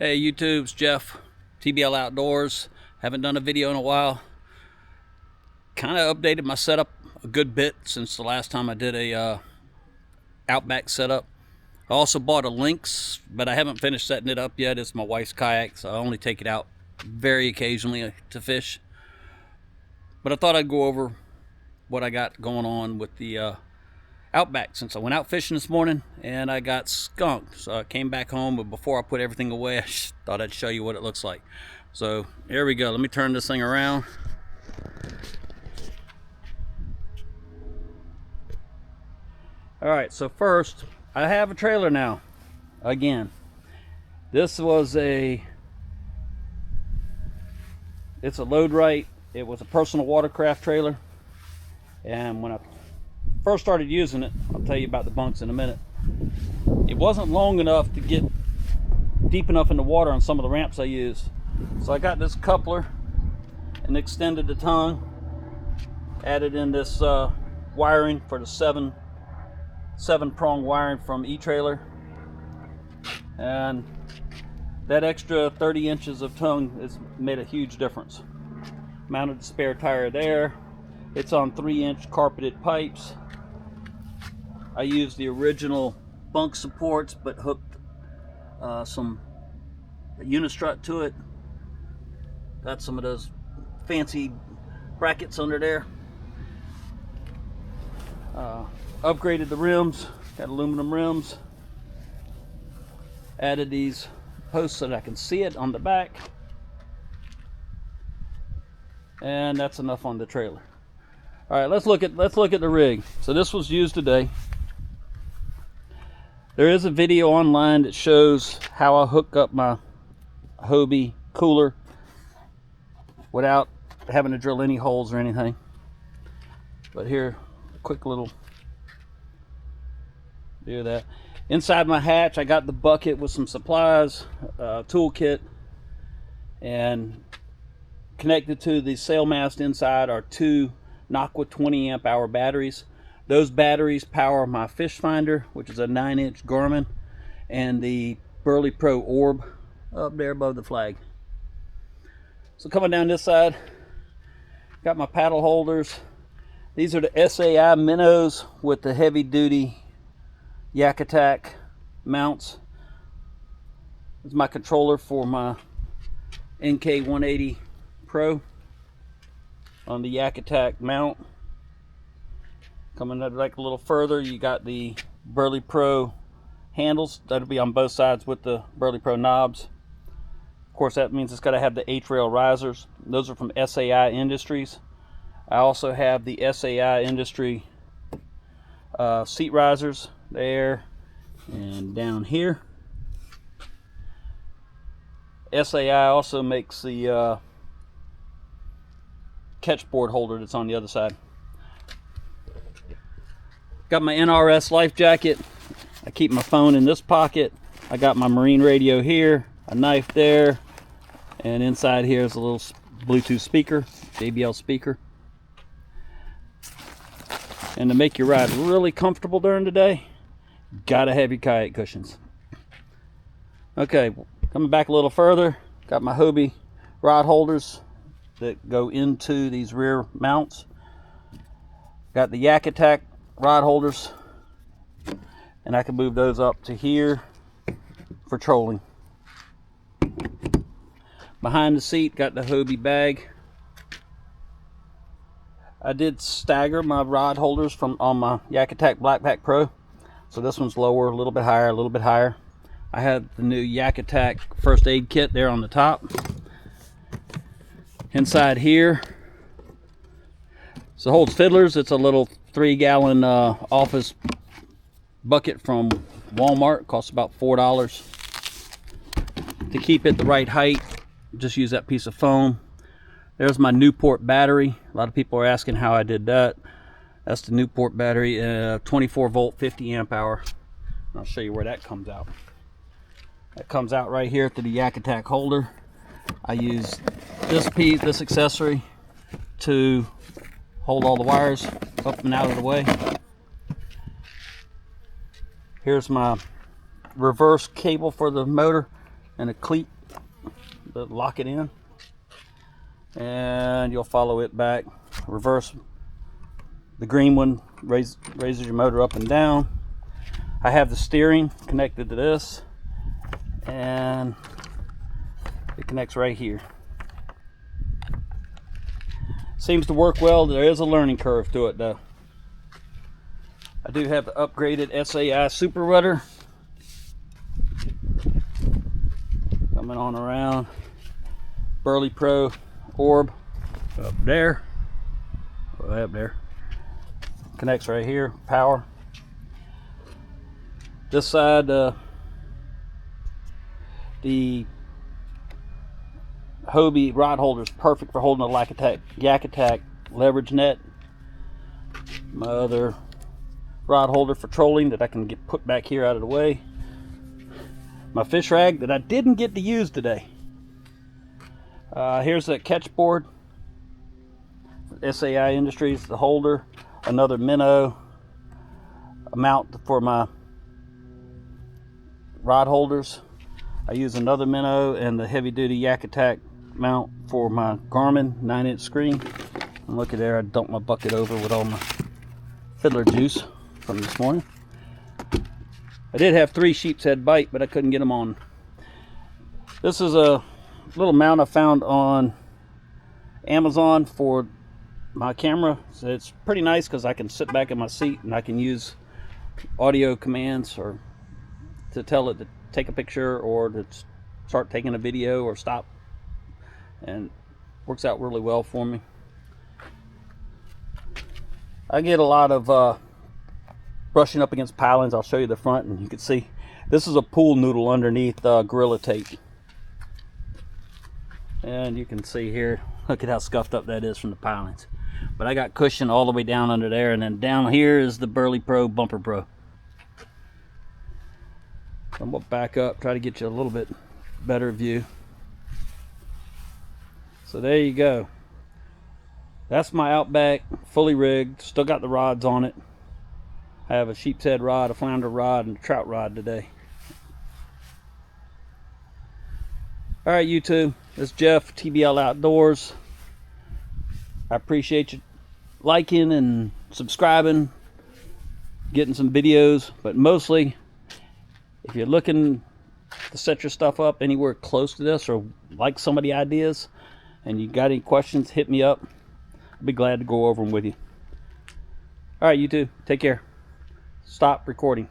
Hey YouTube, it's Jeff, TBL Outdoors. Haven't done a video in a while. Kind of updated my setup a good bit since the last time I did a Outback setup. I also bought a Lynx, but I haven't finished setting it up yet. It's my wife's kayak, so I only take it out very occasionally to fish. But I thought I'd go over what I got going on with the Outback, since I went out fishing this morning and I got skunked. So I came back home, but before I put everything away, I just thought I'd show you what it looks like. So here we go. Let me turn this thing around. All right, so first, I have a trailer now. Again, this was it's a load right. It was a personal watercraft trailer, and when I first started using it, I'll tell you about the bunks in a minute, it wasn't long enough to get deep enough in the water on some of the ramps I used. So I got this coupler and extended the tongue, added in this wiring for the seven prong wiring from E-Trailer, and that extra 30 inches of tongue has made a huge difference. Mounted the spare tire there. It's on 3-inch carpeted pipes. I used the original bunk supports, but hooked some unistrut to it. Got some of those fancy brackets under there. Upgraded the rims, got aluminum rims. Added these posts so that I can see it on the back. And that's enough on the trailer. All right, let's look at the rig. So this was used today. There is a video online that shows how I hook up my Hobie cooler without having to drill any holes or anything. But here, a quick little do that. Inside my hatch, I got the bucket with some supplies, toolkit, and connected to the sail mast inside are two Aqua 20 amp hour batteries. Those batteries power my fish finder, which is a 9-inch Garmin, and the Burley Pro orb up there above the flag. So coming down this side, got my paddle holders. These are the SAI minnows with the heavy duty Yak Attack mounts. This is my controller for my NK180 Pro on the Yak Attack mount. Coming up like a little further, you got the Burley Pro handles. That'll be on both sides with the Burley Pro knobs. Of course, that means it's got to have the H-rail risers. Those are from SAI Industries. I also have the SAI Industry seat risers there and down here. SAI also makes the catchboard holder that's on the other side. Got my NRS life jacket. I keep my phone in this pocket. I got my marine radio here, a knife there, and inside here is a little Bluetooth speaker, JBL speaker. And to make your ride really comfortable during the day, gotta have your kayak cushions. Okay, coming back a little further, got my Hobie rod holders that go into these rear mounts. Got the Yak Attack rod holders, and I can move those up to here for trolling. Behind the seat, got the Hobie bag. I did stagger my rod holders from on my Yak Attack Blackpack Pro, so this one's lower, a little bit higher, a little bit higher. I had the new Yak Attack first aid kit there on the top. Inside here, so it holds fiddlers. It's a little 3-gallon office bucket from Walmart. Costs about $4. To keep it the right height, just use that piece of foam. There's my Newport battery. A lot of people are asking how I did that. That's the Newport battery, 24 volt, 50 amp hour. I'll show you where that comes out. That comes out right here to the Yak Attack holder. I use this accessory to hold all the wires up and out of the way. Here's my reverse cable for the motor, and a cleat to lock it in, and you'll follow it back. Reverse, the green one raises your motor up and down. I have the steering connected to this, and it connects right here. Seems to work well. There is a learning curve to it though. I do have the upgraded SAI Super Rudder coming on around. Burley Pro orb up there. Way up there. Connects right here. Power. This side, the Hobie rod holder is perfect for holding a Yak Attack leverage net. My other rod holder for trolling that I can get put back here out of the way. My fish rag that I didn't get to use today. Here's a catch board. SAI Industries, the holder. Another minnow. A mount for my rod holders. I use another minnow and the heavy duty Yak Attack mount for my Garmin 9-inch screen. And look at there, I dumped my bucket over with all my fiddler juice from this morning. I did have 3 sheep's head bite, but I couldn't get them on. This is a little mount I found on Amazon for my camera. So it's pretty nice because I can sit back in my seat and I can use audio commands or to tell it to take a picture or to start taking a video or stop, and works out really well for me. I get a lot of brushing up against pilings. I'll show you the front and you can see this is a pool noodle underneath Gorilla Tape, and you can see here, look at how scuffed up that is from the pilings. But I got cushion all the way down under there, and then down here is the Burley Pro Bumper Pro. I'm gonna back up, try to get you a little bit better view. So there you go. That's my Outback, fully rigged. Still got the rods on it. I have a sheep's head rod, a flounder rod, and a trout rod today. All right, YouTube. This is Jeff, TBL Outdoors. I appreciate you liking and subscribing, getting some videos, but mostly, if you're looking to set your stuff up anywhere close to this or like some of the ideas and you got any questions, hit me up. I'll be glad to go over them with you. All right, YouTube, take care. Stop recording.